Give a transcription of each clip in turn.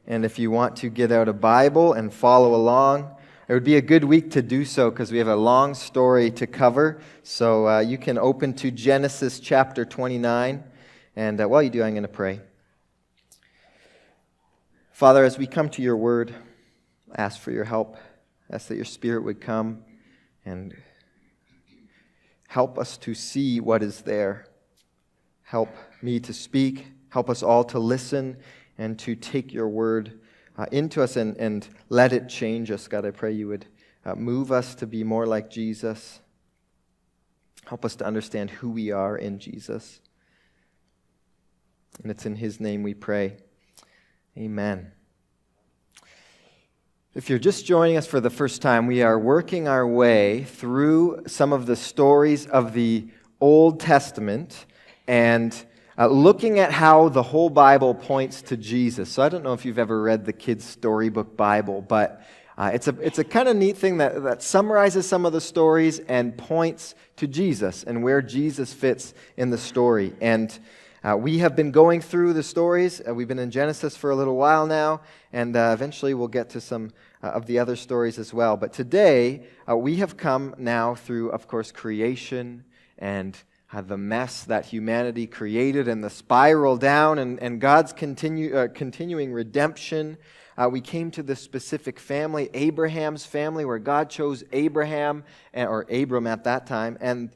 And if you want to get out a Bible and follow along, it would be a good week to do so because we have a long story to cover. So you can open to Genesis chapter 29. And while you do, I'm going to pray. Father, as we come to your word, I ask for your help. I ask that your Spirit would come and help us to see what is there. Help me to speak. Help us all to listen and to take your word into us and let it change us. God, I pray you would move us to be more like Jesus. Help us to understand who we are in Jesus. And it's in his name we pray. Amen. If you're just joining us for the first time, we are working our way through some of the stories of the Old Testament and looking at how the whole Bible points to Jesus. So I don't know if you've ever read the kids' storybook Bible, but it's a kind of neat thing that summarizes some of the stories and points to Jesus and where Jesus fits in the story. And we have been going through the stories. We've been in Genesis for a little while now, and eventually we'll get to some of the other stories as well. But today, we have come now through, of course, creation and the mess that humanity created and the spiral down and God's continuing redemption. We came to this specific family, Abraham's family, where God chose Abraham, or Abram at that time, and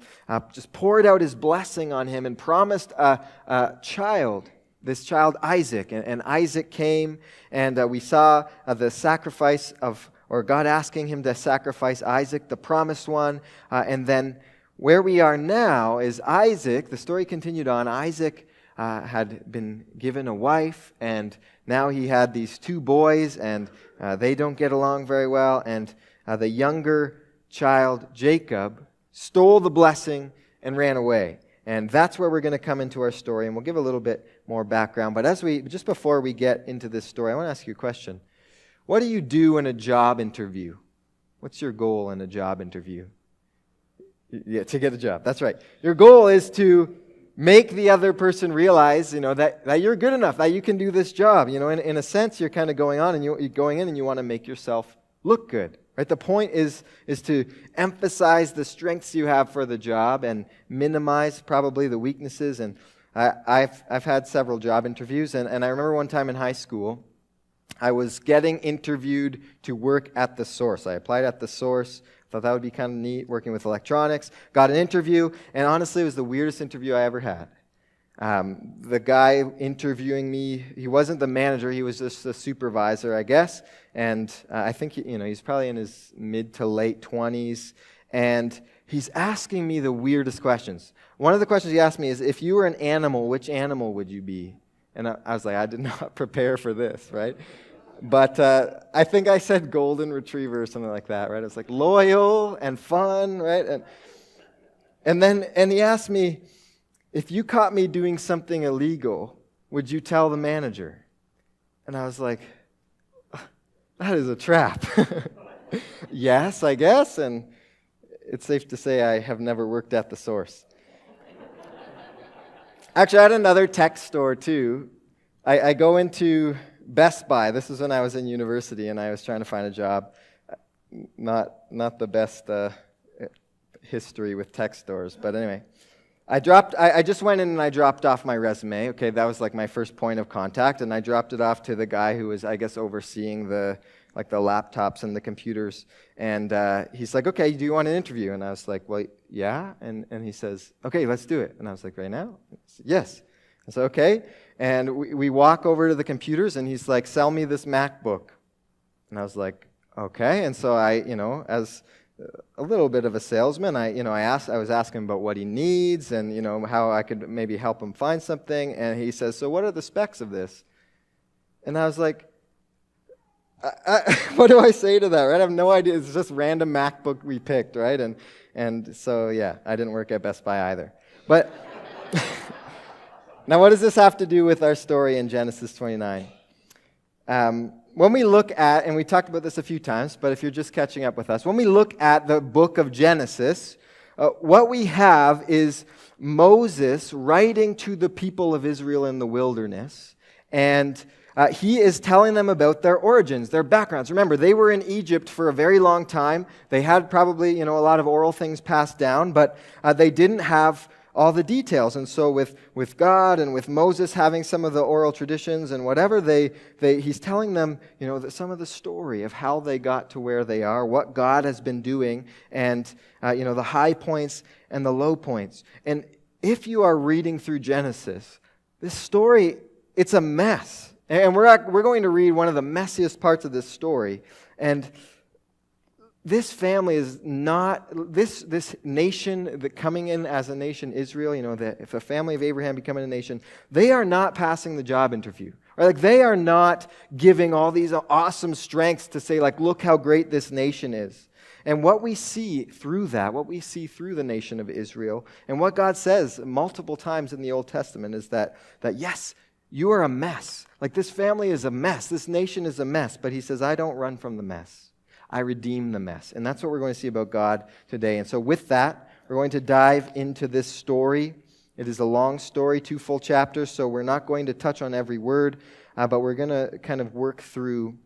just poured out his blessing on him and promised a child, this child Isaac. And Isaac came, and we saw the sacrifice or God asking him to sacrifice Isaac, the promised one, and then where we are now is Isaac. The story continued on. Isaac had been given a wife, and now he had these two boys, and they don't get along very well. And the younger child, Jacob, stole the blessing and ran away. And that's where we're going to come into our story, and we'll give a little bit more background. But just before we get into this story, I want to ask you a question. What do you do in a job interview? What's your goal in a job interview? Yeah, to get a job. That's right. Your goal is to make the other person realize, that you're good enough, that you can do this job. In a sense, you're kind of going on and you're going in and you want to make yourself look good. Right? The point is to emphasize the strengths you have for the job and minimize probably the weaknesses. And I've had several job interviews, and I remember one time in high school, I was getting interviewed to work at the Source. I applied at the Source. Thought that would be kind of neat, working with electronics. Got an interview, and honestly, it was the weirdest interview I ever had. The guy interviewing me, he wasn't the manager, he was just the supervisor, I guess. And I think he's probably in his mid to late 20s, and he's asking me the weirdest questions. One of the questions he asked me is, if you were an animal, which animal would you be? And I was like, I did not prepare for this, right? But I think I said golden retriever or something like that, right? It was like loyal and fun, right? And he asked me, if you caught me doing something illegal, would you tell the manager? And I was like, that is a trap. Yes, I guess. And it's safe to say I have never worked at the Source. Actually, I had another tech store too. I go into Best Buy. This is when I was in university and I was trying to find a job. Not the best history with tech stores, but anyway. I just went in and I dropped off my resume. Okay, that was like my first point of contact, and I dropped it off to the guy who was, I guess, overseeing the laptops and the computers. And he's like, okay, do you want an interview? And I was like, well, yeah. And he says, okay, let's do it. And I was like, right now? Said, yes. I said, okay. And we walk over to the computers, and he's like, sell me this MacBook. And I was like, okay. And so I, as a little bit of a salesman, I was asking about what he needs and, how I could maybe help him find something. And he says, so what are the specs of this? And I was like, what do I say to that, right? I have no idea. It's just random MacBook we picked, right? And so, yeah, I didn't work at Best Buy either. But now, what does this have to do with our story in Genesis 29? When we look at, and we talked about this a few times, but if you're just catching up with us, when we look at the book of Genesis, what we have is Moses writing to the people of Israel in the wilderness, and he is telling them about their origins, their backgrounds. Remember, they were in Egypt for a very long time. They had probably, a lot of oral things passed down, but they didn't have all the details. And so with God and with Moses having some of the oral traditions and whatever, he's telling them, some of the story of how they got to where they are, what God has been doing, and, the high points and the low points. And if you are reading through Genesis, this story, it's a mess. And we're going to read one of the messiest parts of this story. And this family is not, this nation that coming in as a nation, Israel, if a family of Abraham becoming a nation, they are not passing the job interview. Or they are not giving all these awesome strengths to say, look how great this nation is. And what we see through that, what we see through the nation of Israel, and what God says multiple times in the Old Testament is that yes, you are a mess. This family is a mess. This nation is a mess. But he says, I don't run from the mess. I redeem the mess. And that's what we're going to see about God today. And so with that, we're going to dive into this story. It is a long story, 2 full chapters, so we're not going to touch on every word, but we're going to kind of work through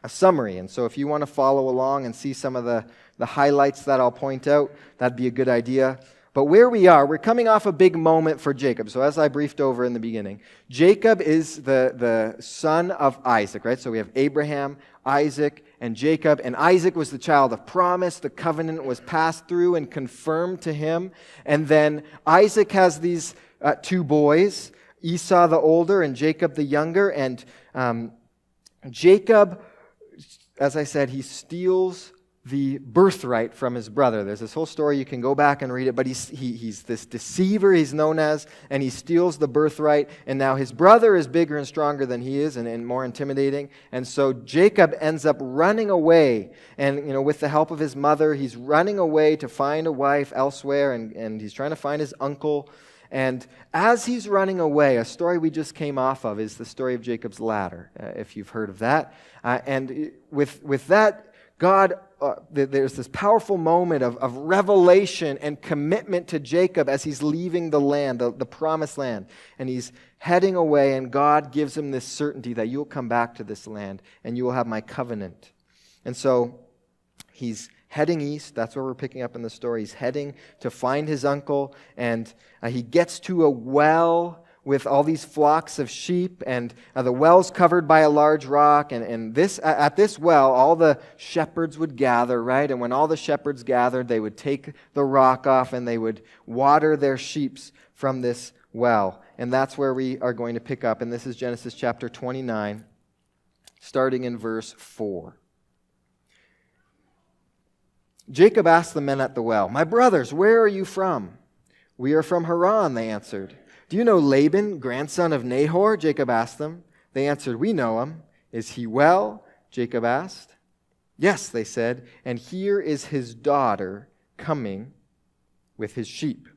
a summary. And so if you want to follow along and see some of the highlights that I'll point out, that'd be a good idea. But where we are, we're coming off a big moment for Jacob. So as I briefed over in the beginning, Jacob is the son of Isaac, right? So we have Abraham, Isaac, and Jacob. And Isaac was the child of promise. The covenant was passed through and confirmed to him. And then Isaac has these 2 boys, Esau the older and Jacob the younger. And Jacob, as I said, he steals the birthright from his brother. There's this whole story, you can go back and read it, but he's this deceiver, he's known as, and he steals the birthright, and now his brother is bigger and stronger than he is and more intimidating, and so Jacob ends up running away, and with the help of his mother, he's running away to find a wife elsewhere, and he's trying to find his uncle, and as he's running away, a story we just came off of is the story of Jacob's ladder, if you've heard of that, and with that, God, there's this powerful moment of revelation and commitment to Jacob as he's leaving the land, the promised land. And he's heading away, and God gives him this certainty that you'll come back to this land, and you will have my covenant. And so he's heading east. That's where we're picking up in the story. He's heading to find his uncle, and he gets to a well with all these flocks of sheep, and the well's covered by a large rock, and at this well, all the shepherds would gather, right? And when all the shepherds gathered, they would take the rock off, and they would water their sheep from this well. And that's where we are going to pick up, and this is Genesis chapter 29, starting in verse 4. Jacob asked the men at the well, "My brothers, where are you from?" "We are from Haran," they answered. "Do you know Laban, grandson of Nahor?" Jacob asked them. They answered, "We know him." "Is he well?" Jacob asked. "Yes," they said, "and here is his daughter coming with his sheep."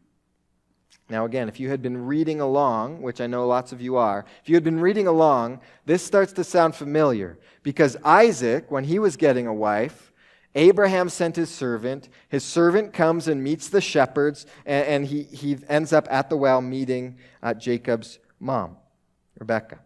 Now again, if you had been reading along, which I know lots of you are, if you had been reading along, this starts to sound familiar, because Isaac, when he was getting a wife, Abraham sent his servant comes and meets the shepherds, and he ends up at the well meeting Jacob's mom, Rebekah.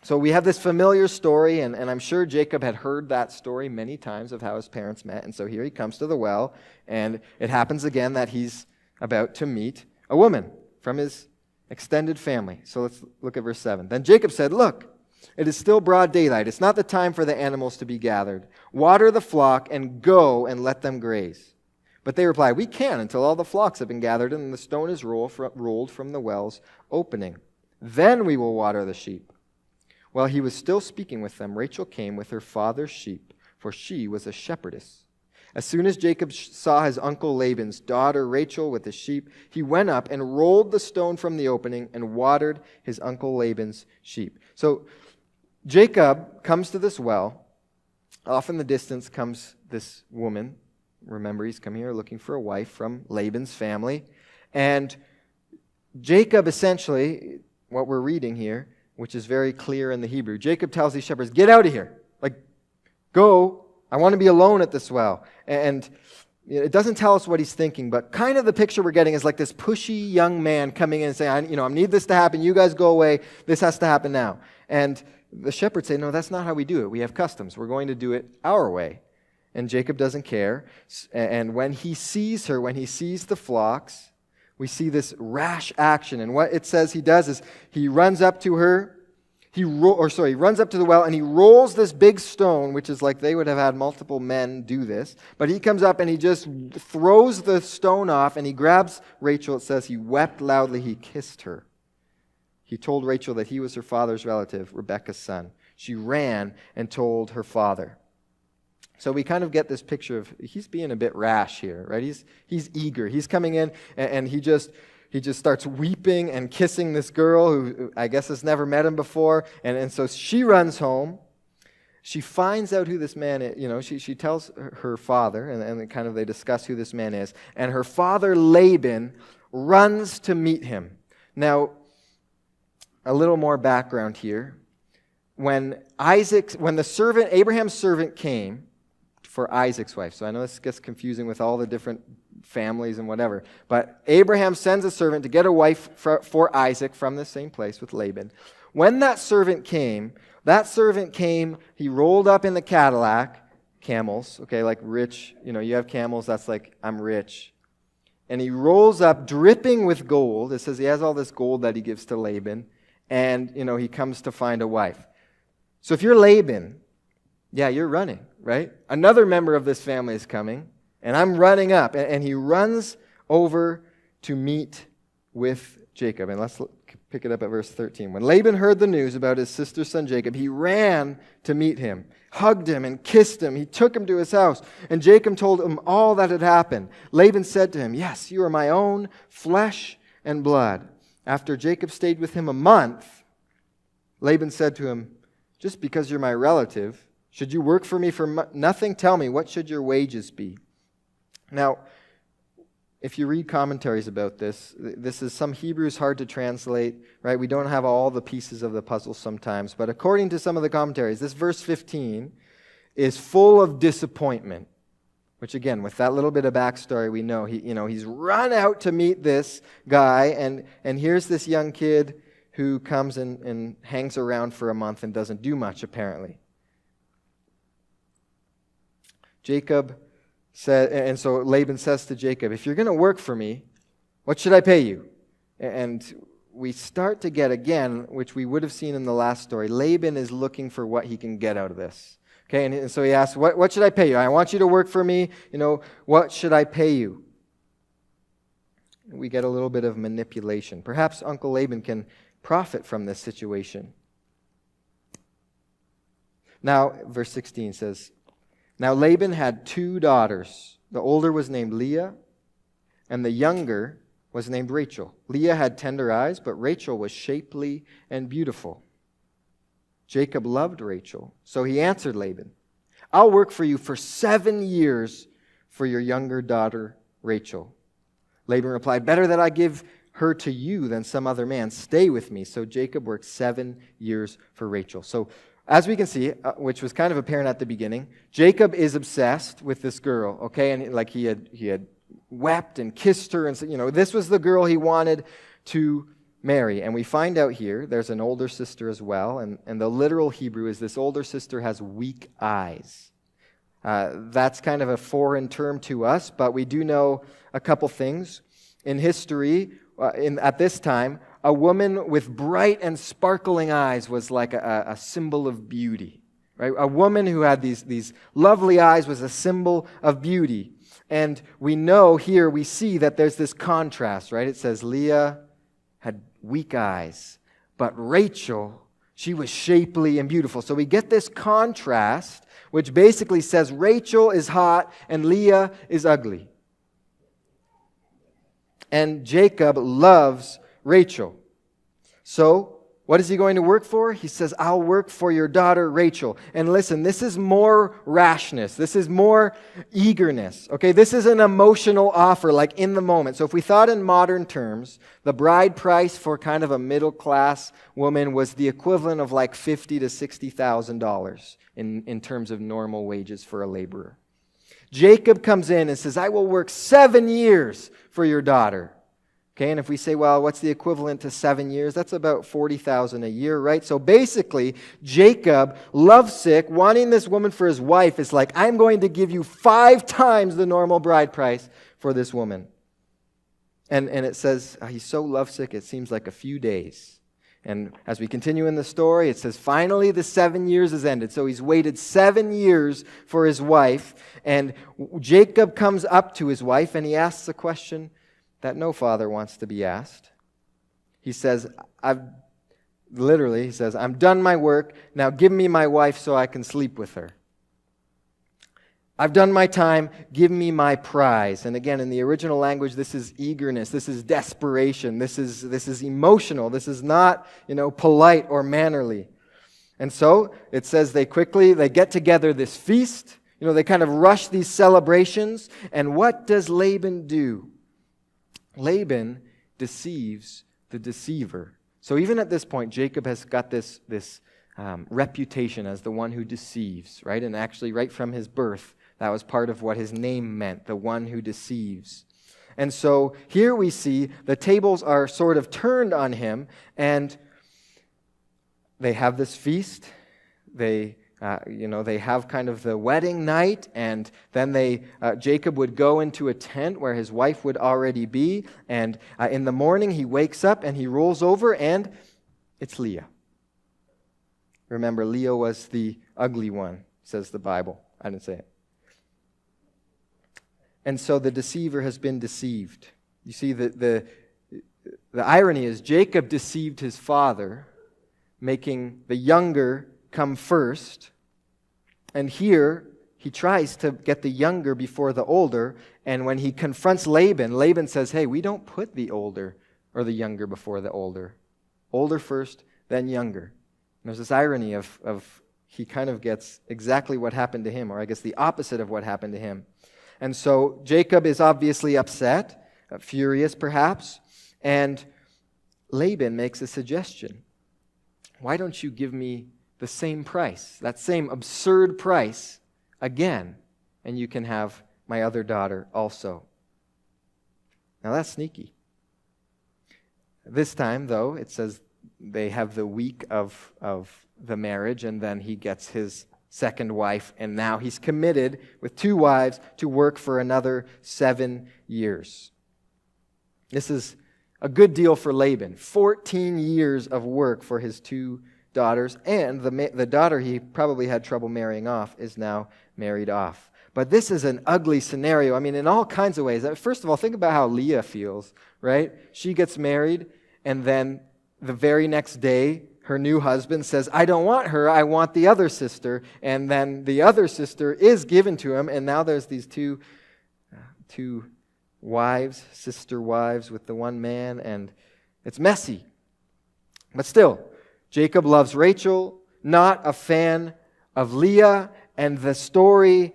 So we have this familiar story, and I'm sure Jacob had heard that story many times of how his parents met, and so here he comes to the well, and it happens again that he's about to meet a woman from his extended family. So let's look at verse 7. Then Jacob said, "Look, it is still broad daylight. It's not the time for the animals to be gathered. Water the flock and go and let them graze." But they replied, "We can't until all the flocks have been gathered and the stone is rolled from the well's opening. Then we will water the sheep." While he was still speaking with them, Rachel came with her father's sheep, for she was a shepherdess. As soon as Jacob saw his uncle Laban's daughter Rachel with the sheep, he went up and rolled the stone from the opening and watered his uncle Laban's sheep. So Jacob comes to this well. Off in the distance comes this woman. Remember, he's come here looking for a wife from Laban's family. And Jacob essentially, what we're reading here, which is very clear in the Hebrew, Jacob tells these shepherds, "Get out of here. Go. I want to be alone at this well." And It doesn't tell us what he's thinking, but kind of the picture we're getting is like this pushy young man coming in and saying, I need this to happen. You guys go away. This has to happen now. And the shepherds say, no, that's not how we do it. We have customs. We're going to do it our way. And Jacob doesn't care. And when he sees her, when he sees the flocks, we see this rash action. And what it says he does is he runs up to her. He runs up to the well and he rolls this big stone, which is like they would have had multiple men do this. But he comes up and he just throws the stone off and he grabs Rachel. It says he wept loudly. He kissed her. He told Rachel that he was her father's relative, Rebekah's son. She ran and told her father. So we kind of get this picture of he's being a bit rash here, right? He's eager. He's coming in and he just starts weeping and kissing this girl who I guess has never met him before. And so she runs home. She finds out who this man is. She tells her father, and kind of they discuss who this man is. And her father, Laban, runs to meet him. Now, a little more background here. When Abraham's servant came for Isaac's wife. So I know this gets confusing with all the different families and whatever. But Abraham sends a servant to get a wife for Isaac from the same place with Laban. When that servant came, he rolled up in the Cadillac, camels, okay, like rich, you have camels, that's like, I'm rich. And he rolls up dripping with gold. It says he has all this gold that he gives to Laban. And, he comes to find a wife. So if you're Laban, yeah, you're running, right? Another member of this family is coming. And I'm running up, and he runs over to meet with Jacob. And let's pick it up at verse 13. When Laban heard the news about his sister's son Jacob, he ran to meet him, hugged him, and kissed him. He took him to his house, and Jacob told him all that had happened. Laban said to him, yes, you are my own flesh and blood. After Jacob stayed with him a month, Laban said to him, just because you're my relative, should you work for me for nothing? Tell me, what should your wages be? Now, if you read commentaries about this is some Hebrew's hard to translate, right? We don't have all the pieces of the puzzle sometimes, but according to some of the commentaries, this verse 15 is full of disappointment, which again, with that little bit of backstory, we know he's run out to meet this guy, and here's this young kid who comes and hangs around for a month and doesn't do much, apparently. Jacob said, and so Laban says to Jacob, if you're going to work for me, what should I pay you? And we start to get, again, which we would have seen in the last story, Laban is looking for what he can get out of this. Okay, and so he asks, what should I pay you? I want you to work for me. What should I pay you? We get a little bit of manipulation. Perhaps Uncle Laban can profit from this situation. Now, verse 16 says, now Laban had 2 daughters. The older was named Leah, and the younger was named Rachel. Leah had tender eyes, but Rachel was shapely and beautiful. Jacob loved Rachel, so he answered Laban, I'll work for you for 7 years for your younger daughter Rachel. Laban replied, better that I give her to you than some other man. Stay with me. So Jacob worked 7 years for Rachel. So as we can see, which was kind of apparent at the beginning, Jacob is obsessed with this girl, okay? And like he had wept and kissed her, and this was the girl he wanted to marry. And we find out here, there's an older sister as well, and the literal Hebrew is this older sister has weak eyes. That's kind of a foreign term to us, but we do know a couple things. In history, at this time, a woman with bright and sparkling eyes was like a symbol of beauty. Right? A woman who had these lovely eyes was a symbol of beauty. And we know here, we see that there's this contrast, right? It says Leah had weak eyes, but Rachel, she was shapely and beautiful. So we get this contrast, which basically says Rachel is hot and Leah is ugly. And Jacob loves Rachel. So, what is he going to work for? He says, I'll work for your daughter Rachel. And listen, this is more rashness. This is more eagerness. Okay, this is an emotional offer, like in the moment. So if we thought in modern terms, the bride price for kind of a middle-class woman was the equivalent of like $50,000 to $60,000 in terms of normal wages for a laborer. Jacob comes in and says, I will work 7 years for your daughter. Okay, and if we say, well, what's the equivalent to 7 years? That's about $40,000 a year, right? So basically, Jacob, lovesick, wanting this woman for his wife, is like, I'm going to give you 5 times the normal bride price for this woman. And it says, he's so lovesick, it seems like a few days. And as we continue in the story, it says, finally the 7 years is ended. So he's waited 7 years for his wife. And Jacob comes up to his wife and he asks a question that no father wants to be asked. He says, I'm done my work. Now give me my wife so I can sleep with her. I've done my time. Give me my prize. And again, in the original language, this is eagerness. This is desperation. This is emotional. This is not, polite or mannerly. And so it says they get together this feast. They kind of rush these celebrations. And what does Laban do? Laban deceives the deceiver. So even at this point, Jacob has got this reputation as the one who deceives, right? And actually, right from his birth, that was part of what his name meant, the one who deceives. And so here we see the tables are sort of turned on him, and they have this feast. They have kind of the wedding night, and then Jacob would go into a tent where his wife would already be, and in the morning he wakes up and he rolls over, and it's Leah. Remember, Leah was the ugly one, says the Bible. I didn't say it. And so the deceiver has been deceived. You see, the irony is Jacob deceived his father, making the younger come first. And here, he tries to get the younger before the older. And when he confronts Laban, Laban says, hey, we don't put the older or the younger before the older. Older first, then younger. And there's this irony of he kind of gets exactly what happened to him, or I guess the opposite of what happened to him. And so Jacob is obviously upset, furious perhaps, and Laban makes a suggestion. Why don't you give me the same price, that same absurd price again, and you can have my other daughter also? Now that's sneaky. This time, though, it says they have the week of the marriage, and then he gets his second wife, and now he's committed with 2 wives to work for another 7 years. This is a good deal for Laban. 14 years of work for his 2 daughters, and the daughter he probably had trouble marrying off is now married off. But this is an ugly scenario. I mean, in all kinds of ways. First of all, think about how Leah feels, right? She gets married, and then the very next day, her new husband says, I don't want her, I want the other sister. And then the other sister is given to him, and now there's these two wives, sister wives with the one man, and it's messy. But still, Jacob loves Rachel, not a fan of Leah, and the story,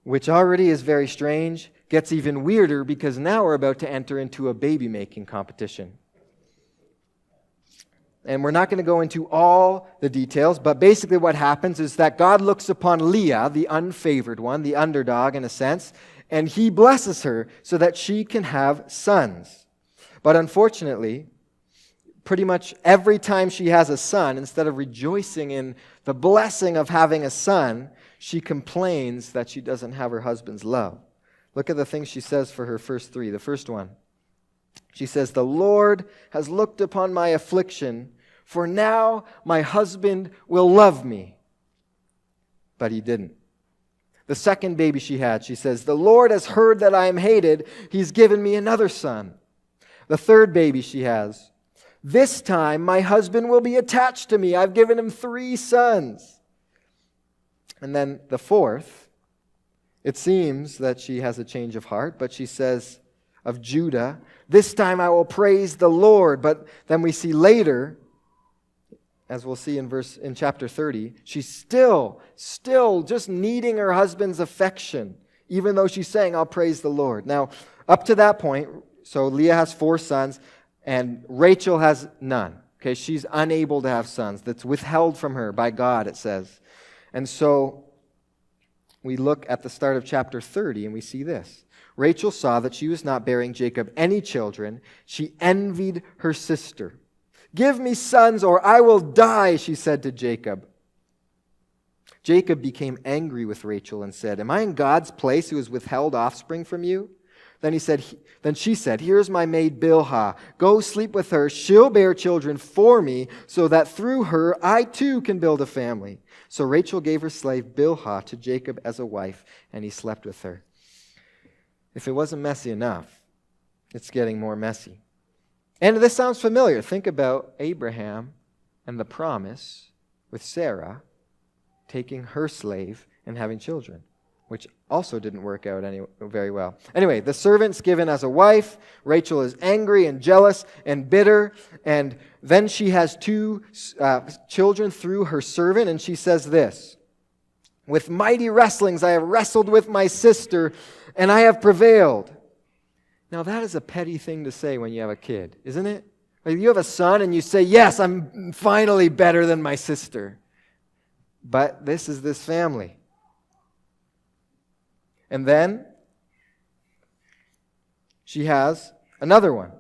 which already is very strange, gets even weirder because now we're about to enter into a baby-making competition. And we're not going to go into all the details, but basically what happens is that God looks upon Leah, the unfavored one, the underdog in a sense, and he blesses her so that she can have sons. But unfortunately, pretty much every time she has a son, instead of rejoicing in the blessing of having a son, she complains that she doesn't have her husband's love. Look at the things she says for her first 3. The first one, she says, the Lord has looked upon my affliction, for now my husband will love me. But he didn't. The second baby she had, she says, the Lord has heard that I am hated. He's given me another son. The third baby she has, this time my husband will be attached to me. I've given him 3 sons. And then the fourth, it seems that she has a change of heart, but she says of Judah, this time I will praise the Lord. But then we see later, as we'll see in chapter 30, she's still just needing her husband's affection, even though she's saying, I'll praise the Lord. Now, up to that point, so Leah has 4 sons, and Rachel has none. Okay, she's unable to have sons. That's withheld from her by God, it says. And so we look at the start of chapter 30 and we see this. Rachel saw that she was not bearing Jacob any children. She envied her sister. "Give me sons or I will die," she said to Jacob. Jacob became angry with Rachel and said, "Am I in God's place who has withheld offspring from you?" Then she said, "Here's my maid Bilhah. Go sleep with her. She'll bear children for me so that through her I too can build a family." So Rachel gave her slave Bilhah to Jacob as a wife, and he slept with her. If it wasn't messy enough, it's getting more messy. And this sounds familiar. Think about Abraham and the promise with Sarah taking her slave and having children, which also didn't work out very well. Anyway, the servant's given as a wife. Rachel is angry and jealous and bitter, and then she has two children through her servant, and she says this, "With mighty wrestlings I have wrestled with my sister, and I have prevailed." Now that is a petty thing to say when you have a kid, isn't it? Like you have a son and you say, "Yes, I'm finally better than my sister." But this is this family. And then she has another one.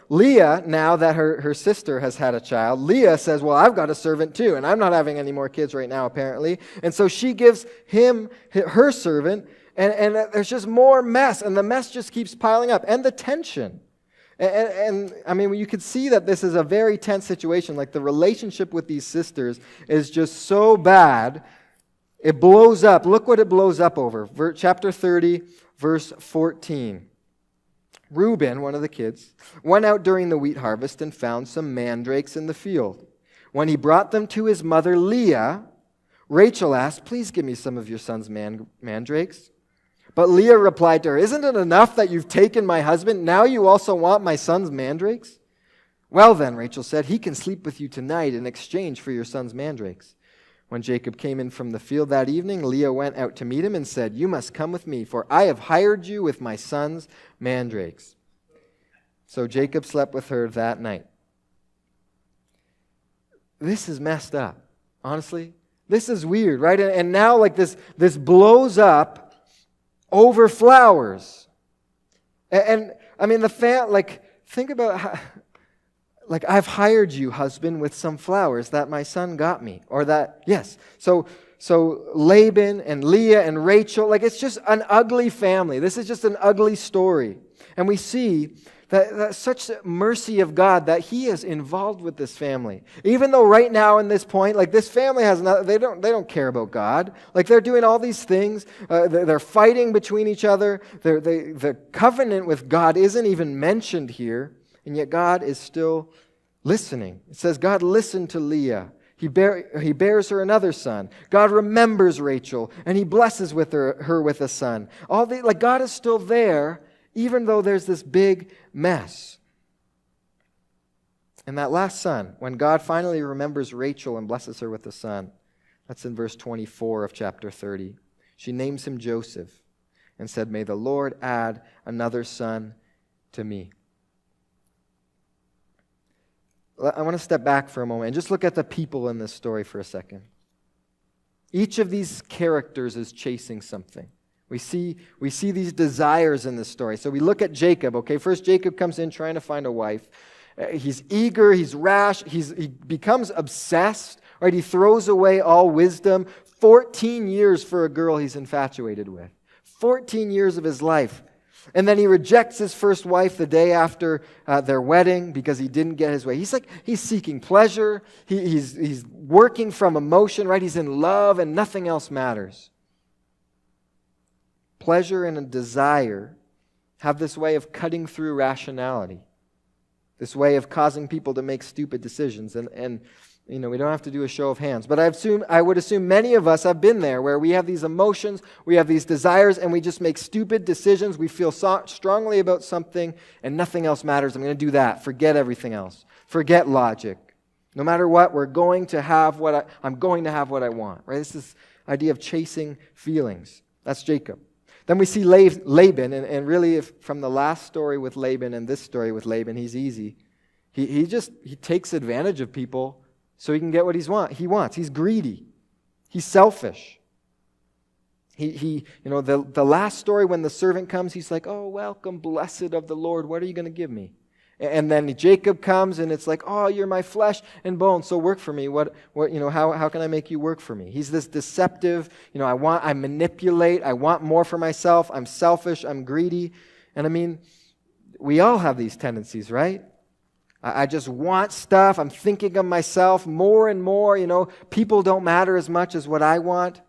Leah, now that her sister has had a child, Leah says, "Well, I've got a servant too, and I'm not having any more kids right now, apparently." And so she gives him her servant, and there's just more mess, and the mess just keeps piling up, and the tension. And I mean, you could see that this is a very tense situation. Like the relationship with these sisters is just so bad, it blows up. Look what it blows up over. Chapter 30, verse 14. Reuben, one of the kids, went out during the wheat harvest and found some mandrakes in the field. When he brought them to his mother Leah, Rachel asked, "Please give me some of your son's mandrakes." But Leah replied to her, "Isn't it enough that you've taken my husband? Now you also want my son's mandrakes?" "Well then," Rachel said, "he can sleep with you tonight in exchange for your son's mandrakes." When Jacob came in from the field that evening, Leah went out to meet him and said, "You must come with me, for I have hired you with my son's mandrakes." So Jacob slept with her that night. This is messed up. Honestly, this is weird, right? And now like this blows up over flowers. And I mean, think about how, I've hired you, husband, with some flowers that my son got me. Or that, yes. So Laban and Leah and Rachel, it's just an ugly family. This is just an ugly story. And we see that such mercy of God that He is involved with this family. Even though right now in this point, this family has not, they don't care about God. They're doing all these things. They're fighting between each other. The covenant with God isn't even mentioned here, and yet God is still listening. It says God listened to Leah. He bears her another son. God remembers Rachel, and He blesses her with a son. God is still there, even though there's this big mess. And that last son, when God finally remembers Rachel and blesses her with a son, that's in verse 24 of chapter 30. She names him Joseph and said, "May the Lord add another son to me." I want to step back for a moment and just look at the people in this story for a second. Each of these characters is chasing something. We see these desires in this story. So we look at Jacob, okay? First, Jacob comes in trying to find a wife. He's eager, he's rash, he becomes obsessed, right? He throws away all wisdom. 14 years for a girl he's infatuated with. 14 years of his life. And then he rejects his first wife the day after their wedding because he didn't get his way. He's seeking pleasure. He's working from emotion, right? He's in love and nothing else matters. Pleasure and a desire have this way of cutting through rationality, this way of causing people to make stupid decisions. And we don't have to do a show of hands. But I would assume many of us have been there where we have these emotions, we have these desires, and we just make stupid decisions. We feel strongly about something, and nothing else matters. I'm going to do that. Forget everything else. Forget logic. No matter what, I'm going to have what I want. Right? This is the idea of chasing feelings. That's Jacob. Then we see Laban, and really from the last story with Laban and this story with Laban, he's easy. He takes advantage of people so he can get what he wants. He's greedy. He's selfish. The last story when the servant comes, he's like, oh, welcome, blessed of the Lord. What are you going to give me? And then Jacob comes and it's like, oh, you're my flesh and bone, so work for me. How can I make you work for me? He's this deceptive, I manipulate, I want more for myself, I'm selfish, I'm greedy. And I mean, we all have these tendencies, right? I just want stuff, I'm thinking of myself more and more, people don't matter as much as what I want.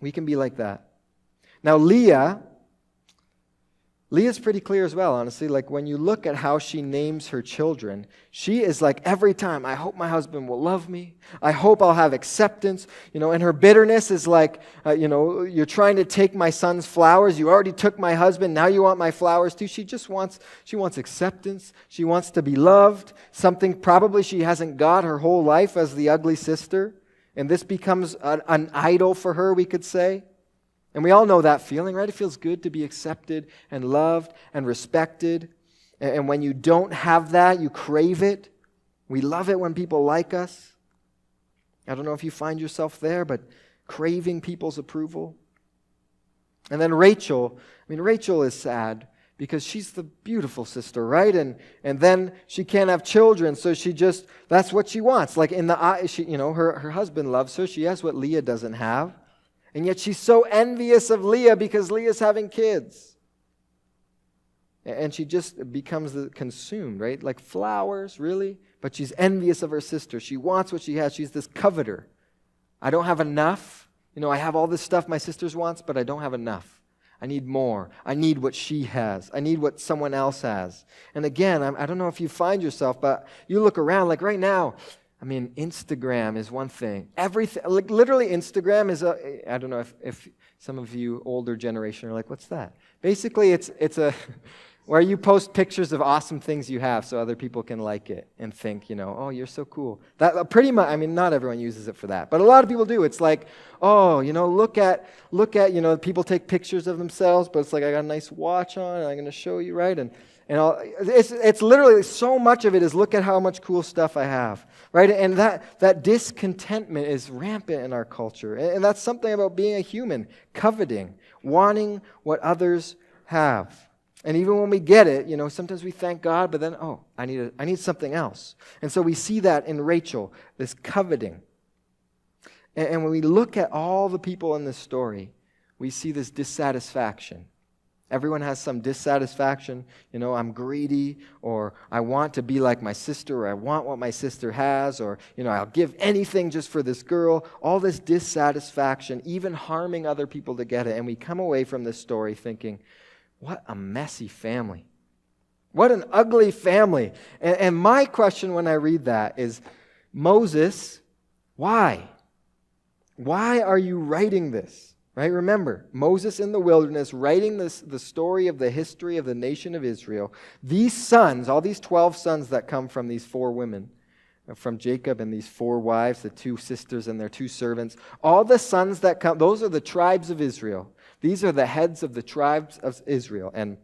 We can be like that. Now, Leah's pretty clear as well, honestly. Like when you look at how she names her children, she is like every time, I hope my husband will love me. I hope I'll have acceptance. And her bitterness is like, you're trying to take my son's flowers. You already took my husband. Now you want my flowers too. She wants acceptance. She wants to be loved. Something probably she hasn't got her whole life as the ugly sister. And this becomes an idol for her, we could say. And we all know that feeling, right? It feels good to be accepted and loved and respected. And when you don't have that, you crave it. We love it when people like us. I don't know if you find yourself there, but craving people's approval. And then Rachel is sad because she's the beautiful sister, right? And then she can't have children, so that's what she wants. Like in the eye, her husband loves her. She has what Leah doesn't have. And yet she's so envious of Leah because Leah's having kids. And she just becomes consumed, right? Like flowers, really? But she's envious of her sister. She wants what she has. She's this coveter. I don't have enough. I have all this stuff my sister wants, but I don't have enough. I need more. I need what she has. I need what someone else has. And again, I don't know if you find yourself, but you look around, like right now, Instagram is one thing. Everything, like literally Instagram is I don't know if some of you older generation are like, what's that? Basically, it's where you post pictures of awesome things you have so other people can like it and think, oh, you're so cool. That pretty much, not everyone uses it for that, but a lot of people do. It's like, oh, look at, people take pictures of themselves, but it's like, I got a nice watch on, and I'm going to show you, right? And it's literally so much of it is look at how much cool stuff I have, right? And that discontentment is rampant in our culture. And that's something about being a human, coveting, wanting what others have. And even when we get it, sometimes we thank God, but then, I need something else. And so we see that in Rachel, this coveting. And when we look at all the people in this story, we see this dissatisfaction. Everyone has some dissatisfaction. I'm greedy, or I want to be like my sister, or I want what my sister has, or, I'll give anything just for this girl. All this dissatisfaction, even harming other people to get it. And we come away from this story thinking, what a messy family. What an ugly family. And my question when I read that is, Moses, why? Why are you writing this? Right? Remember, Moses in the wilderness writing the story of the history of the nation of Israel. These sons, all these 12 sons that come from these 4 women, from Jacob and these 4 wives, the 2 sisters and their 2 servants, all the sons that come, those are the tribes of Israel. These are the heads of the tribes of Israel. And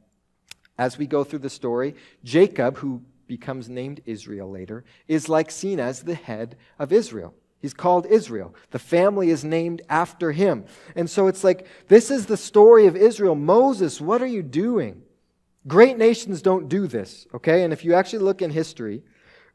as we go through the story, Jacob, who becomes named Israel later, is like seen as the head of Israel. He's called Israel. The family is named after him. And so it's like, this is the story of Israel. Moses, what are you doing? Great nations don't do this, okay? And if you actually look in history,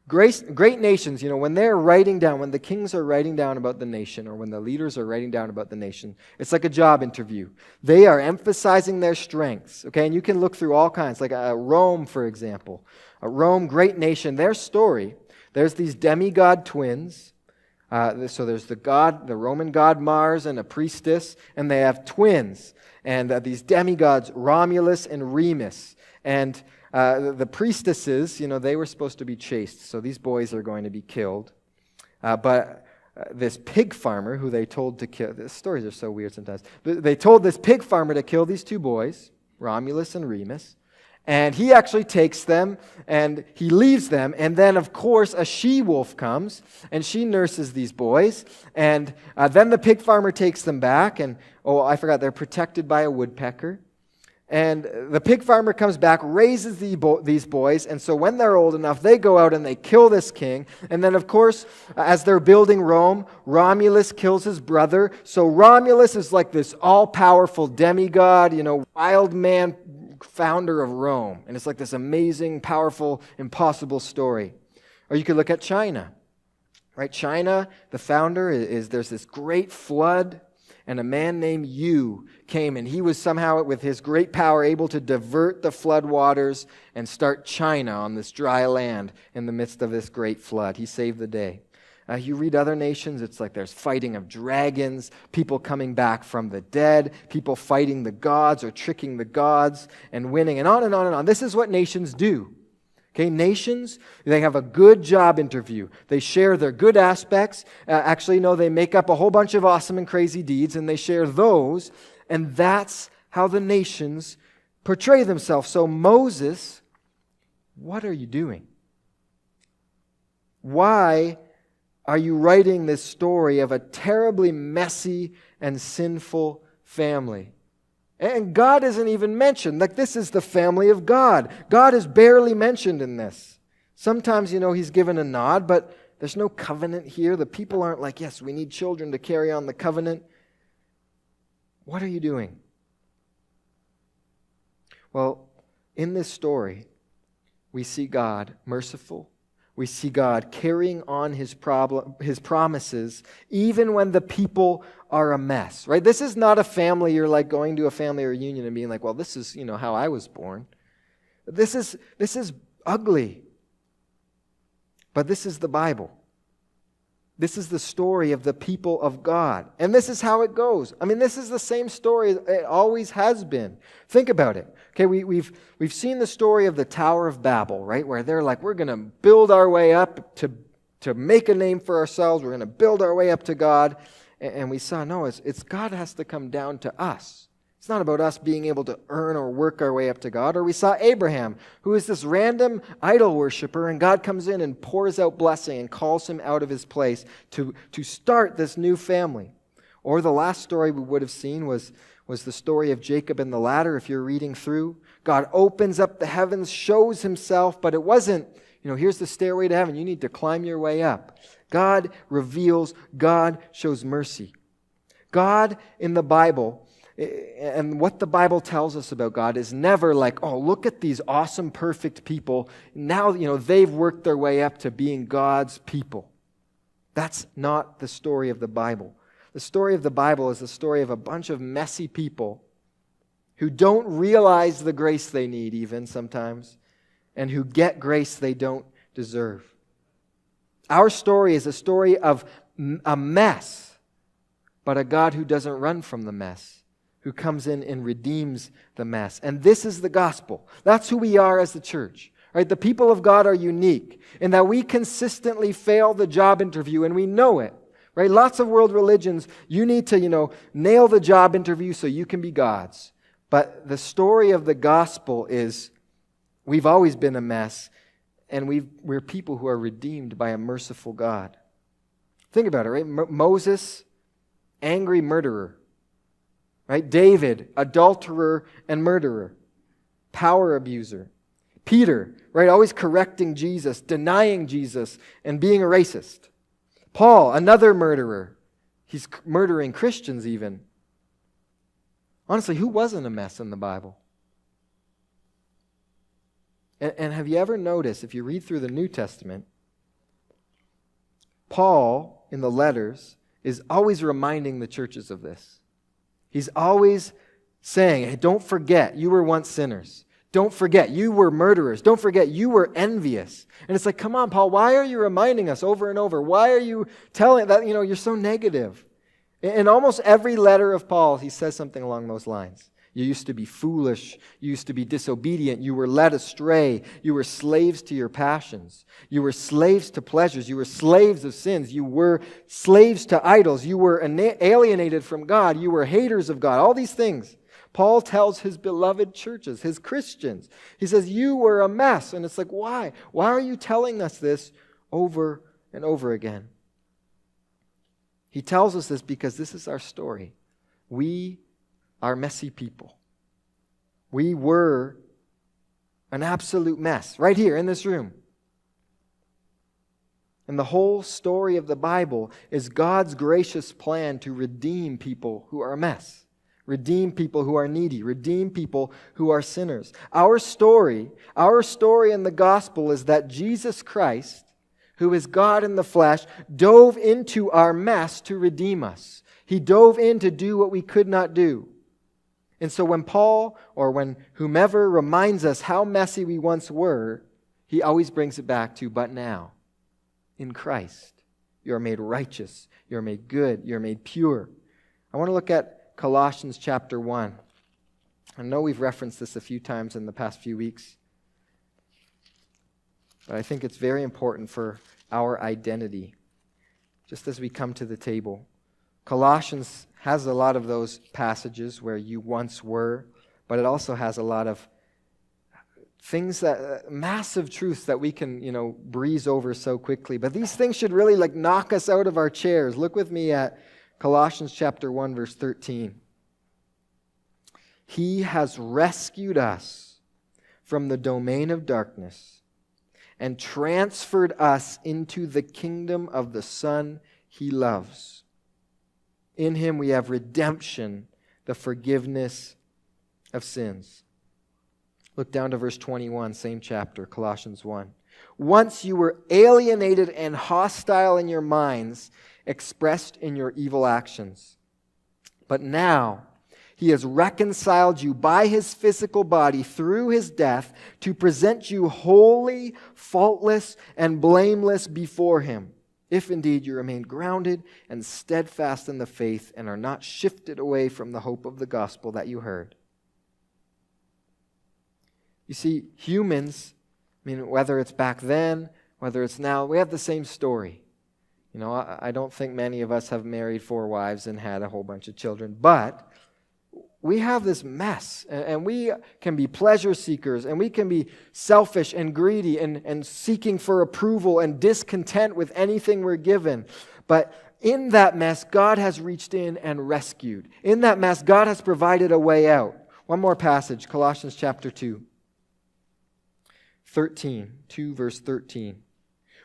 great nations, when they're writing down, when the kings are writing down about the nation, or when the leaders are writing down about the nation, it's like a job interview. They are emphasizing their strengths, okay? And you can look through all kinds, like Rome, for example. Rome, great nation, their story, there's these demigod twins. So there's the Roman god Mars and a priestess, and they have twins. And these demigods, Romulus and Remus. And the priestesses, they were supposed to be chaste, so these boys are going to be killed. But this pig farmer who they told to kill, the stories are so weird sometimes. They told this pig farmer to kill these 2 boys, Romulus and Remus. And he actually takes them, and he leaves them, and then, of course, a she-wolf comes, and she nurses these boys, and then the pig farmer takes them back, and, I forgot, they're protected by a woodpecker. And the pig farmer comes back, raises these boys, and so when they're old enough, they go out and they kill this king. And then, of course, as they're building Rome, Romulus kills his brother. So Romulus is like this all-powerful demigod, wild man founder of Rome. And it's like this amazing, powerful, impossible story. Or you could look at China. Right? China, the founder, there's this great flood, and a man named Yu came, and he was somehow, with his great power, able to divert the flood waters and start China on this dry land in the midst of this great flood. He saved the day. You read other nations, it's like there's fighting of dragons, people coming back from the dead, people fighting the gods or tricking the gods and winning, and on and on and on. This is what nations do. Okay, nations, they have a good job interview. They share their good aspects. They make up a whole bunch of awesome and crazy deeds, and they share those, and that's how the nations portray themselves. So Moses, what are you doing? Why are you writing this story of a terribly messy and sinful family? And God isn't even mentioned. Like, this is the family of God. God is barely mentioned in this. Sometimes, he's given a nod, but there's no covenant here. The people aren't like, yes, we need children to carry on the covenant. What are you doing? Well, in this story, we see God merciful. We see God carrying on his promises, even when the people are a mess, right? This is not a family you're like going to a family reunion and being like, well, this is, how I was born. This is ugly. But this is the Bible. This is the story of the people of God. And this is how it goes. This is the same story it always has been. Think about it. Okay, we've seen the story of the Tower of Babel, right? Where they're like, we're going to build our way up to make a name for ourselves. We're going to build our way up to God. And we saw, no, it's God has to come down to us. It's not about us being able to earn or work our way up to God. Or we saw Abraham, who is this random idol worshiper, and God comes in and pours out blessing and calls him out of his place to start this new family. Or the last story we would have seen was the story of Jacob and the ladder, if you're reading through. God opens up the heavens, shows himself, but it wasn't, here's the stairway to heaven. You need to climb your way up. God reveals, God shows mercy. God in the Bible, and what the Bible tells us about God is never like, oh, look at these awesome, perfect people. Now, they've worked their way up to being God's people. That's not the story of the Bible. The story of the Bible is the story of a bunch of messy people who don't realize the grace they need even sometimes, and who get grace they don't deserve. Our story is a story of a mess, but a God who doesn't run from the mess, who comes in and redeems the mess. And this is the gospel. That's who we are as the church. Right? The people of God are unique in that we consistently fail the job interview, and we know it. Right? Lots of world religions, you need to, nail the job interview so you can be God's. But the story of the gospel is we've always been a mess, and we're people who are redeemed by a merciful God. Think about it, right? Moses, angry murderer. Right? David, adulterer and murderer. Power abuser. Peter, right? Always correcting Jesus, denying Jesus, and being a racist. Paul, another murderer. He's murdering Christians even. Honestly, who wasn't a mess in the Bible? And have you ever noticed, if you read through the New Testament, Paul, in the letters, is always reminding the churches of this. He's always saying, hey, don't forget, you were once sinners. Don't forget, you were murderers. Don't forget, you were envious. And it's like, come on, Paul, why are you reminding us over and over? Why are you telling that, you're so negative? In almost every letter of Paul, he says something along those lines. You used to be foolish. You used to be disobedient. You were led astray. You were slaves to your passions. You were slaves to pleasures. You were slaves of sins. You were slaves to idols. You were alienated from God. You were haters of God. All these things. Paul tells his beloved churches, his Christians, he says, you were a mess. And it's like, why? Why are you telling us this over and over again? He tells us this because this is our story. We are messy people. We were an absolute mess right here in this room. And the whole story of the Bible is God's gracious plan to redeem people who are a mess, redeem people who are needy, redeem people who are sinners. Our story in the gospel is that Jesus Christ, who is God in the flesh, dove into our mess to redeem us. He dove in to do what we could not do. And so when Paul or when whomever reminds us how messy we once were, he always brings it back to, but now, in Christ, you are made righteous, you are made good, you are made pure. I want to look at Colossians chapter 1. I know we've referenced this a few times in the past few weeks, but I think it's very important for our identity, just as we come to the table. Colossians has a lot of those passages where you once were, but it also has a lot of things that, massive truths that we can, breeze over so quickly. But these things should really knock us out of our chairs. Look with me at Colossians chapter 1, verse 13. He has rescued us from the domain of darkness and transferred us into the kingdom of the Son He loves. In Him we have redemption, the forgiveness of sins. Look down to verse 21, same chapter, Colossians 1. Once you were alienated and hostile in your minds, expressed in your evil actions. But now He has reconciled you by His physical body through His death to present you holy, faultless, and blameless before Him, if indeed you remain grounded and steadfast in the faith and are not shifted away from the hope of the gospel that you heard. You see, humans, whether it's back then, whether it's now, we have the same story. I don't think many of us have married 4 wives and had a whole bunch of children, but we have this mess, and we can be pleasure seekers, and we can be selfish and greedy and seeking for approval and discontent with anything we're given. But in that mess, God has reached in and rescued. In that mess, God has provided a way out. One more passage, Colossians chapter 2. 2 verse 13.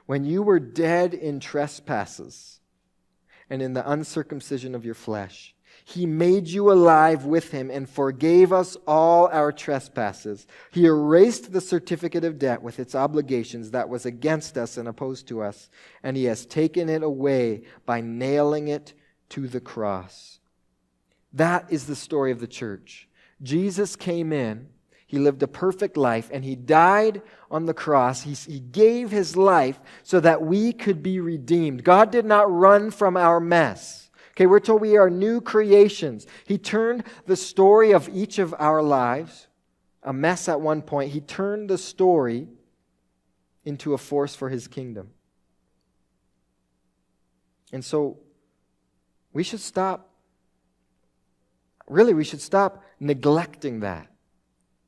When you were dead in trespasses and in the uncircumcision of your flesh, He made you alive with Him and forgave us all our trespasses. He erased the certificate of debt with its obligations that was against us and opposed to us, and He has taken it away by nailing it to the cross. That is the story of the church. Jesus came in, He lived a perfect life, and He died on the cross. He gave His life so that we could be redeemed. God did not run from our mess. Okay, we're told we are new creations. He turned the story of each of our lives, a mess at one point, He turned the story into a force for His kingdom. And so we should stop neglecting that.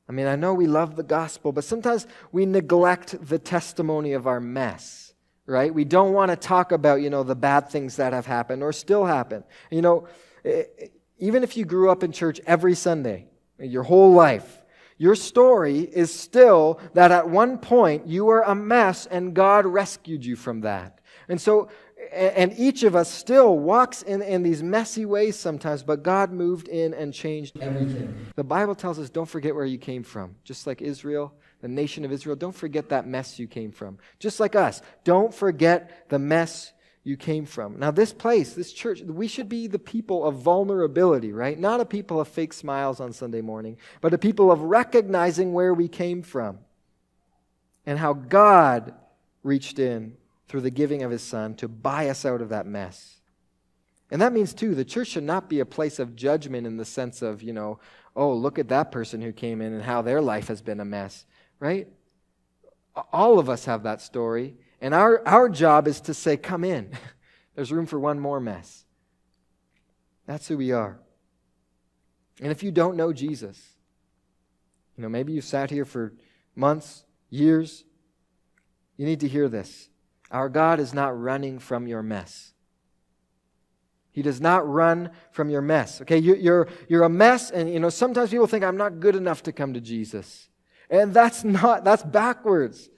I know we love the gospel, but sometimes we neglect the testimony of our mess, right? We don't want to talk about, the bad things that have happened or still happen. Even if you grew up in church every Sunday, your whole life, your story is still that at one point you were a mess and God rescued you from that. And each of us still walks in these messy ways sometimes, but God moved in and changed everything. The Bible tells us, don't forget where you came from. Just like Israel, the nation of Israel, don't forget that mess you came from. Just like us, don't forget the mess you came from. Now this place, this church, we should be the people of vulnerability, right? Not a people of fake smiles on Sunday morning, but a people of recognizing where we came from and how God reached in through the giving of His Son to buy us out of that mess. And that means, too, the church should not be a place of judgment in the sense of, oh, look at that person who came in and how their life has been a mess, right? All of us have that story, and our job is to say, come in. There's room for one more mess. That's who we are. And if you don't know Jesus, maybe you've sat here for months, years, you need to hear this. Our God is not running from your mess. He does not run from your mess. Okay, you're a mess, and sometimes people think I'm not good enough to come to Jesus. And that's backwards.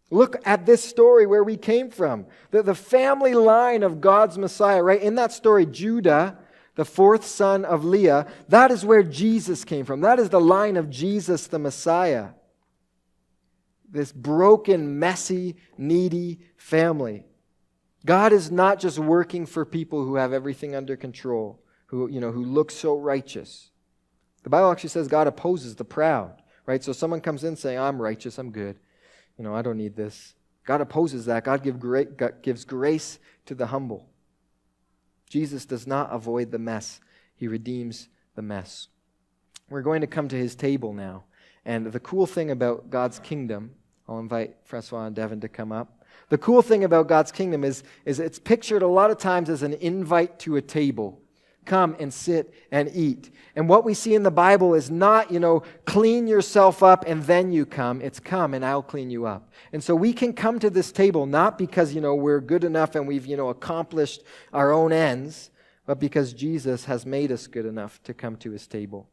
Look at this story where we came from. The family line of God's Messiah, right? In that story, Judah, the fourth son of Leah, that is where Jesus came from. That is the line of Jesus the Messiah. This broken, messy, needy family. God is not just working for people who have everything under control, who look so righteous. The Bible actually says God opposes the proud, right? So someone comes in saying, I'm righteous, I'm good. I don't need this. God opposes that. God gives grace to the humble. Jesus does not avoid the mess. He redeems the mess. We're going to come to his table now. And the cool thing about God's kingdom, I'll invite Francois and Devin to come up. The cool thing about God's kingdom is it's pictured a lot of times as an invite to a table. Come and sit and eat. And what we see in the Bible is not, clean yourself up and then you come. It's come and I'll clean you up. And so we can come to this table not because, we're good enough and we've, accomplished our own ends, but because Jesus has made us good enough to come to his table.